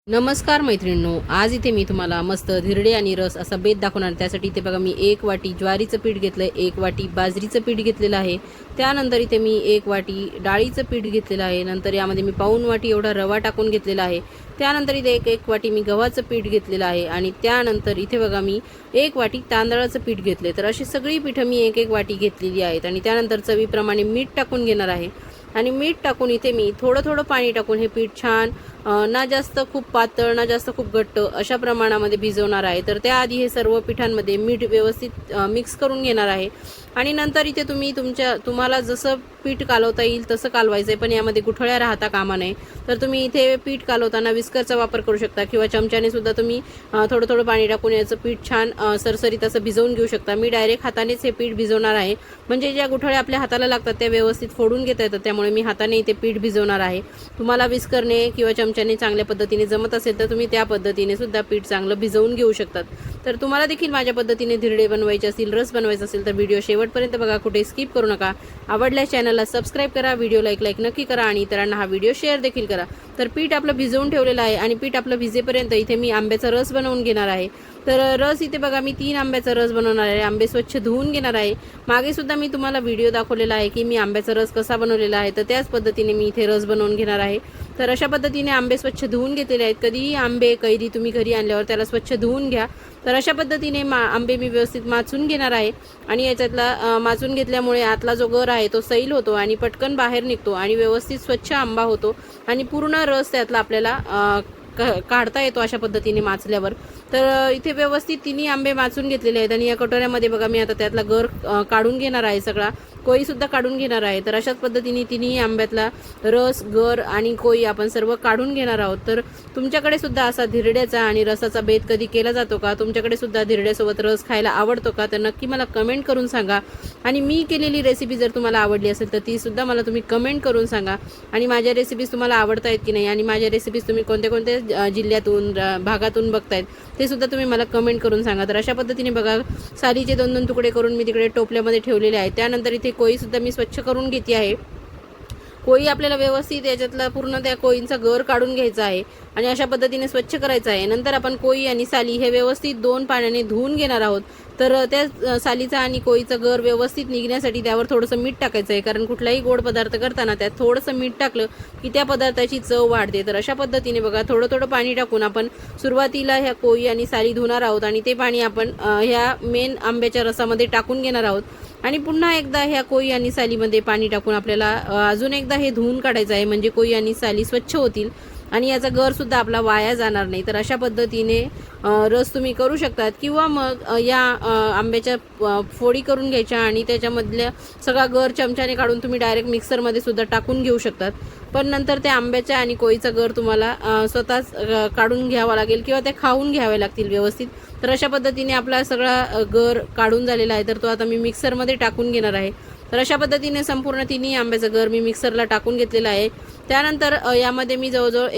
नमस्कार मैत्रिणींनो, आज इथे मी तुम्हाला मस्त धिरडे आणि रस असा बेत दाखवणार. त्यासाठी इथे बघा मी 1 वाटी ज्वारीचं पीठ घेतलंय, 1 वाटी बाजरीचं पीठ घेतलेलं आहे. त्यानंतर इथे मी 1 वाटी डाळीचं पीठ घेतलेलं आहे. नंतर यामध्ये मी पाऊण वाटी एवढा रवा टाकून घेतलेला आहे. त्यानंतर इथे एक वाटी मी गव्हाचं पीठ घेतलेलं आहे आणि त्यानंतर इथे बघा मी 1 वाटी तांदळाचं पीठ घेतले. तर अशी सगळी पीठं मी एक वाटी घेतलेली आहेत आणि त्यानंतर चवीप्रमाणे मीठ टाकून घेणार आहे. आणि मीठ टाकून इथे मी थोडं पाणी टाकून हे पीठ छान ना जास्त खूप पातळ ना जास्त खूप घट्ट अशा प्रमाणामध्ये भिजवणार आहे. तर त्याआधी हे सर्व पिठांमध्ये मीठ व्यवस्थित मिक्स करून घेणार आहे. आणि नंतर इथे तुम्हाला जसं पीठ कालवता येईल तसं कालवायचं आहे, पण यामध्ये गुठळ्या राहता कामा नये. तर तुम्ही इथे पीठ कालवताना विस्करचा वापर करू शकता किंवा चमच्याने सुद्धा तुम्ही थोडं पाणी टाकून याचं पीठ छान सरसरीत असं भिजवून घेऊ शकता. मी डायरेक्ट हातानेच हे पीठ भिजवणार आहे, म्हणजे ज्या गुठळ्या आपल्या हाताला लागतात त्या व्यवस्थित फोडून घेता येतात. त्यामुळे मी हाताने इथे पीठ भिजवणार आहे. तुम्हाला विस्करने किंवा चमच्याने चांगल्या पद्धतीने जमत असेल तर तुम्ही त्या पद्धतीने सुद्धा पीठ चांगलं भिजवून घेऊ शकतात. तर तुम्हाला देखील माझ्या पद्धतीने धिरडे बनवायचे असतील, रस बनवायचा असेल तर व्हिडिओ शेवटपर्यंत बघा, कुठे स्किप करू नका. आवडल्यास चॅनलला सबस्क्राईब करा, व्हिडिओला लाईक नक्की करा आणि इतरांना हा व्हिडिओ शेअर देखील करा. तर पीठ आपलं भिजवून ठेवलेलं आहे आणि पीठ आपलं भिजेपर्यंत इथे मी आंब्याचा रस बनवून घेणार आहे. तर रस इथे बघा मी 3 आंब्याचा रस बनवणार आहे. आंबे स्वच्छ धुवून घेणार आहे. मागे सुद्धा मी तुम्हाला व्हिडिओ दाखवलेला आहे की मी आंब्याचा रस कसा बनवलेला आहे, तर त्याच पद्धतीने मी इथे रस बनवून घेणार आहे. तर अशा पद्धतीने आंबे स्वच्छ धुवून घेतलेले आहेत. कधीही आंबे कैरी तुम्ही घरी आणल्यावर त्याला स्वच्छ धुवून घ्या. तर अशा पद्धतीने आंबे मी व्यवस्थित माचून घेणार आहे आणि याच्यातला माचून घेतल्यामुळे आतला जो गर आहे तो सैल होतो आणि पटकन बाहेर निघतो आणि व्यवस्थित स्वच्छ आंबा होतो आणि पूर्ण रस त्यातला आपल्याला काढता येतो अशा पद्धतीने माचल्यावर. तर इथे व्यवस्थित 3 आंबे माचून घेतलेले आहेत आणि या कटोऱ्यामध्ये बघा मी आता त्यातला गर काढून घेणार आहे, सगळा कोई सुद्धा काढून घेणार आहे. तर अशाच पद्धतीने 3 आंब्यातला रस, गर आणि कोई आपण सर्व काढून घेणार आहोत. तर तुमच्याकडे सुद्धा असा धिरड्याचा आणि रसाचा बेत कधी केला जातो का? तुमच्याकडे सुद्धा धिरड्यासोबत रस खायला आवडतो का? तर नक्की मला कमेंट करून सांगा. आणि मी केलेली रेसिपी जर तुम्हाला आवडली असेल तर ती सुद्धा मला तुम्ही कमेंट करून सांगा. आणि माझ्या रेसिपीज तुम्हाला आवडत आहेत की नाही आणि माझ्या रेसिपीज तुम्ही कोणत्या जिल्ह्यातून भागातून बघतायत ते सुद्धा तुम्ही मला कमेंट करून सांगा. तर अशा पद्धतीने बघा सालीचे 2 तुकडे करून मी तिकडे टोपल्यामध्ये ठेवलेले आहेत. त्यानंतर इथे कोई सुद्धा मी स्वच्छ करून घेते आहे. कोई आपल्याला व्यवस्थित याच्यातला पूर्ण त्या कोईंचा गर काढून घ्यायचा आहे आणि अशा पद्धतीने स्वच्छ करायचा आहे. नंतर आपण कोई आणि साली हे व्यवस्थित 2 पाण्याने धुवून घेणार आहोत. तर त्या सालीचा आणि कोईचा गर व्यवस्थित निघण्यासाठी त्यावर थोडंसं मीठ टाकायचं आहे, कारण कुठलाही गोड पदार्थ करताना त्यात थोडंसं मीठ टाकलं की त्या पदार्थाची चव वाढते. तर अशा पद्धतीने बघा थोडं पाणी टाकून आपण सुरुवातीला ह्या कोई आणि साली धुणार आहोत आणि ते पाणी आपण ह्या मेन आंब्याच्या रसामध्ये टाकून घेणार आहोत. आणि पुन्हा एकदा ह्या कोई आणि सालीमध्ये पाणी टाकून आपल्याला अजून एकदा हे धुवून काढायचं आहे, म्हणजे कोई आणि साली स्वच्छ होतील आणि याचा गर सुद्धा आपला वाया जाणार नाही. तर अशा पद्धतीने रस तुम्ही करू शकतात किंवा मग या आंब्याच्या फोडी करून घ्यायच्या आणि त्याच्यामधल्या सगळा गर चमच्याने काढून तुम्ही डायरेक्ट मिक्सरमध्ये सुद्धा टाकून घेऊ शकतात. पण नंतर त्या आंब्याच्या आणि कोईचा गर तुम्हाला स्वतःच काढून घ्यावा लागेल किंवा ते खाऊन घ्यावे लागतील व्यवस्थित. तर अशा पद्धतीने आपला सगळा गर काढून झालेला आहे. तर तो आता मी मिक्सरमध्ये टाकून घेणार आहे. तर अशा पद्धतीने संपूर्ण 3 आंब्याचा गर मी मिक्सरला टाकून घेतलेला आहे. त्यानंतर यामध्ये मी जवळजवळ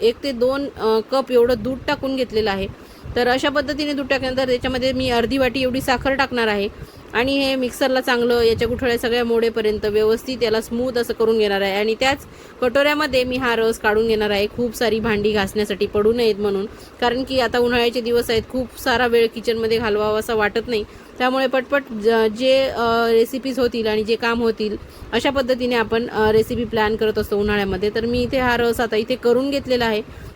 1 ते 2 कप एवढं दूध टाकून घेतलेलं आहे. तर अशा पद्धतीने दूध टाकल्यानंतर त्याच्यामध्ये मी अर्धी वाटी एवढी साखर टाकणार आहे आणि हे मिक्सरला चांगलं याच्या गुठळ्या सगळ्या मोडेपर्यंत व्यवस्थित याला स्मूथ असं करून घेणार आहे. आणि त्याच कटोऱ्यामध्ये मी हा रस काढून घेणार आहे, खूप सारी भांडी घासण्यासाठी पडू नयेत म्हणून, कारण की आता उन्हाळ्याचे दिवस आहेत, खूप सारा वेळ किचनमध्ये घालवावा असं वाटत नाही. त्यामुळे पटपट जे रेसिपीज होतील आणि जे काम होतील अशा पद्धतीने आपण रेसिपी प्लॅन करत असतो उन्हाळ्यामध्ये. तर मी इथे हा रस आता इथे करून घेतलेला आहे.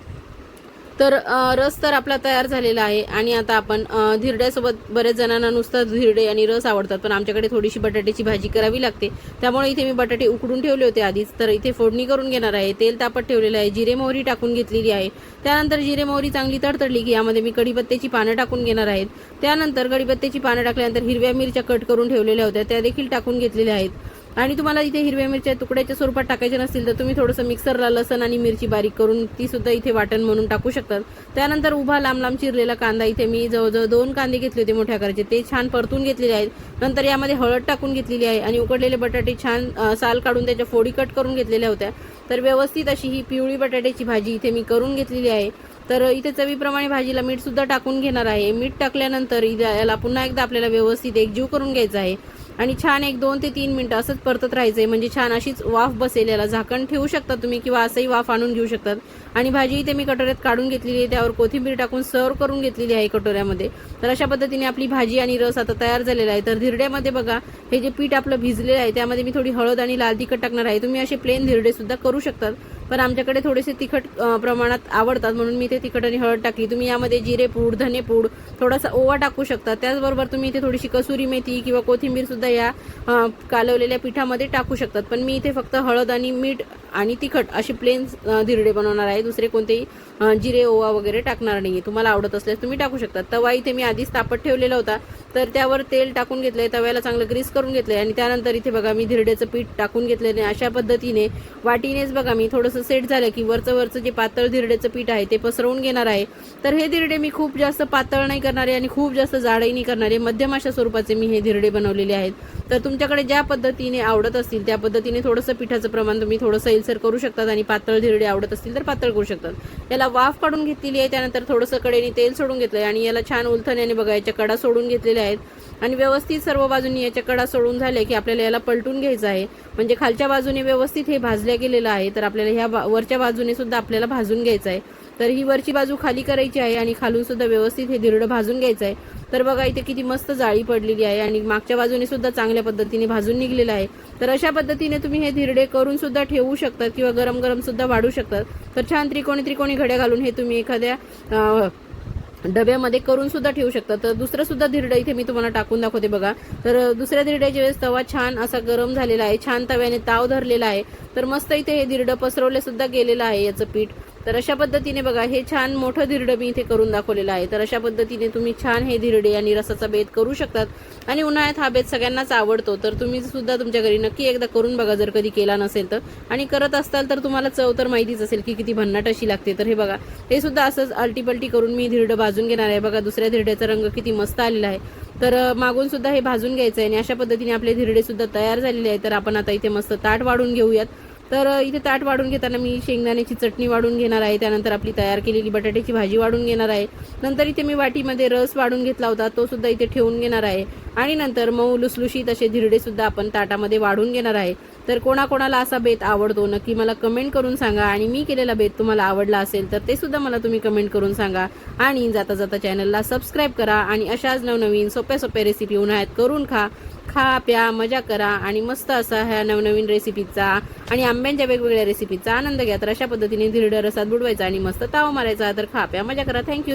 तर रस तर आपला तयार झालेला आहे आणि आता आपण धिरड्यासोबत बरेच जणांना नुसतं धिरडे आणि रस आवडतात, पण आमच्याकडे थोडीशी बटाट्याची भाजी करावी लागते. त्यामुळे इथे मी बटाटे उकडून ठेवले होते आधीच. तर इथे फोडणी करून घेणार आहे. तेल तापत ठेवलेलं आहे, जिरे मोहरी टाकून घेतलेली आहे. त्यानंतर जिरे मोहरी चांगली तडतडली की यामध्ये मी कढीपत्त्याची पानं टाकून घेणार आहेत. त्यानंतर कढीपत्त्याची पानं टाकल्यानंतर हिरव्या मिरच्या कट करून ठेवलेल्या होत्या त्या देखील टाकून घेतलेल्या आहेत. आणि तुम्हाला इथे हिरव्या मिरच्या तुकड्याच्या स्वरूपात टाकायच्या नसतील तर तुम्ही थोडंसं मिक्सरला लसण आणि मिरची बारीक करून ती सुद्धा इथे वाटण म्हणून टाकू शकतात. त्यानंतर उभा लांब चिरलेला कांदा इथे मी जवळजवळ 2 कांदे घेतले होते मोठ्या आकाराचे, ते छान परतून घेतलेले आहेत. नंतर यामध्ये हळद टाकून घेतलेली आहे आणि उकडलेले बटाटे छान साल काढून त्याच्या फोडी कट करून घेतलेल्या होत्या. तर व्यवस्थित अशी ही पिवळी बटाट्याची भाजी इथे मी करून घेतलेली आहे. तर इथे चवीप्रमाणे भाजीला मीठ सुद्धा टाकून घेणार आहे. मीठ टाकल्यानंतर याला पुन्हा एकदा आपल्याला व्यवस्थित एकजीव करून घ्यायचं आहे. आणि छान एक 2 ते 3 मिनिटं असंच परतत राहायचंय, म्हणजे छान अशीच वाफ बसेल. याला झाकण ठेवू शकता तुम्ही किंवा असंही वाफ आणून घेऊ शकतात. आणि भाजी इथे मी कटोऱ्यात काढून घेतलेली आहे, त्यावर कोथिंबीर टाकून सर्व करून घेतलेली आहे कटोऱ्यामध्ये. तर अशा पद्धतीने आपली भाजी आणि रस आता तयार झालेला आहे. तर धिरड्यामध्ये बघा हे जे पीठ आपलं भिजलेलं आहे त्यामध्ये मी थोडी हळद आणि लाल तिखट टाकणार आहे. तुम्ही असे प्लेन धिरडे सुद्धा करू शकतात, पण आमच्याकडे थोडेसे तिखट प्रमाणात आवडतात म्हणून मी इथे तिखट आणि हळद टाकली. तुम्ही यामध्ये जिरे पूड, धने पूड, थोडासा ओवा टाकू शकता. त्याचबरोबर तुम्ही इथे थोडीशी कसुरी मेथी किंवा कोथिंबीर सुद्धा या कालवलेल्या पिठामध्ये टाकू शकतात. पण मी इथे फक्त हळद आणि मीठ आणि तिखट असे प्लेन धिरडे बनवणार आहे. दुसरे कोणतेही जिरे ओवा वगैरे टाकणार नाही. तुम्हाला आवडत असल्यास तुम्ही टाकू शकता. तवा इथे मी आधीच तापत ठेवलेला होता, तर त्यावर तेल टाकून घेतलंय, तव्याला चांगलं ग्रीस करून घेतलंय आणि त्यानंतर इथे बघा मी धिरड्याचं पीठ टाकून घेतलेलं आहे. अशा पद्धतीने वाटीनेच बघा मी थोडंसं सेट झालं की वरचं जे पातळ धिरड्याचं पीठ आहे ते पसरवून घेणार आहे. तर हे धिरडे मी खूप जास्त पातळ नाही करणारे आणि खूप जास्त जाडही नाही करणारे, मध्यम अशा स्वरूपाचे मी हे धिरडे बनवलेले आहेत. तर तुमच्याकडे ज्या पद्धतीने आवडत असतील त्या पद्धतीने थोडंसं पिठाचं प्रमाण तुम्ही थोडंसं सैलसर करू शकतात आणि पातळ धिरडे आवडत असतील तर पातळ करू शकतात. याला वाफ काढून घेतलेली आहे, त्यानंतर थोडंसं कडेने तेल सोडून घेतलंय आणि याला छान उलथण्याने बघा याच्या कडा सोडून घेतलेल्या आहेत. आणि व्यवस्थित सर्व बाजूनी याच्या कडा सोडून झाले की आपल्याला याला पलटून घ्यायचं आहे, म्हणजे खालच्या बाजूने व्यवस्थित हे भाजल्या गेलेलं आहे. तर आपल्याला ह्या वरच्या बाजूने सुद्धा आपल्याला भाजून घ्यायचं आहे. तर ही वरची बाजू खाली करायची आहे आणि खालून सुद्धा व्यवस्थित हे धिरडं भाजून घ्यायचं आहे. तर बघा इथे किती मस्त जाळी पडलेली आहे आणि मागच्या बाजूने सुद्धा चांगल्या पद्धतीने भाजून निघलेलं आहे. तर अशा पद्धतीने तुम्ही हे धिरडे करून सुद्धा ठेवू शकतात किंवा गरम गरम सुद्धा वाढू शकतात. तर छान त्रिकोणी घड्या घालून हे तुम्ही एखाद्या डब्यामध्ये करून सुद्धा ठेवू शकता. तर दुसरं सुद्धा धिरडं इथे मी तुम्हाला टाकून दाखवते बघा. तर दुसऱ्या धिरड्याच्या वेळेस तवा छान असा गरम झालेला आहे, छान तव्याने ताव धरलेला आहे. तर मस्त इथे हे धिरडं पसरवले सुद्धा गेलेलं आहे याचं पीठ. तर अशा पद्धतीने बघा हे छान मोठं धिरडं मी इथे करून दाखवलेलं आहे. तर अशा पद्धतीने तुम्ही छान हे धिरडे आणि रसाचा बेत करू शकतात आणि उन्हाळ्यात हा बेत सगळ्यांनाच आवडतो. तर तुम्ही सुद्धा तुमच्या घरी नक्की एकदा करून बघा जर कधी केला नसेल तर. आणि करत असताल तर तुम्हाला चव तर माहितीच असेल की किती भन्नाट अशी लागते. तर हे बघा हे सुद्धा असंच आलटीपलटी करून मी धिरडं भाजून घेणार आहे. बघा दुसऱ्या धिरड्याचा रंग किती मस्त आलेला आहे. तर मागून सुद्धा हे भाजून घ्यायचं आहे आणि अशा पद्धतीने आपले धिरडे सुद्धा तयार झालेले आहेत. तर आपण आता इथे मस्त ताट वाढून घेऊयात. तर इथे ताट वाढून घेताना मी शेंगदाण्याची चटणी वाढून घेणार आहे, त्यानंतर आपली तयार केलेली बटाट्याची भाजी वाढून घेणार आहे. नंतर इथे मी वाटीमध्ये रस वाढून घेतला होता तो सुद्धा इथे ठेवून घेणार आहे आणि नंतर मऊ लुसलुशीत असे धिरडे सुद्धा आपण ताटामध्ये वाढून घेणार आहे. तर कोणाकोणाला असा बेत आवडतो नक्की मला कमेंट करून सांगा आणि मी केलेला बेत तुम्हाला आवडला असेल तर ते सुद्धा मला तुम्ही कमेंट करून सांगा. आणि जाता जाता चॅनलला सबस्क्राईब करा आणि अशाच नवनवीन सोप्या रेसिपी उन्हाळ्यात करून खा प्या मजा करा आणि मस्त असा ह्या नवनवीन रेसिपीचा आणि आंब्यांच्या वेगवेगळ्या रेसिपीचा आनंद घ्या. तर अशा पद्धतीने धिरडं रसात बुडवायचा आणि मस्त ताव मारायचा. तर खा प्या मजा करा. थँक्यू.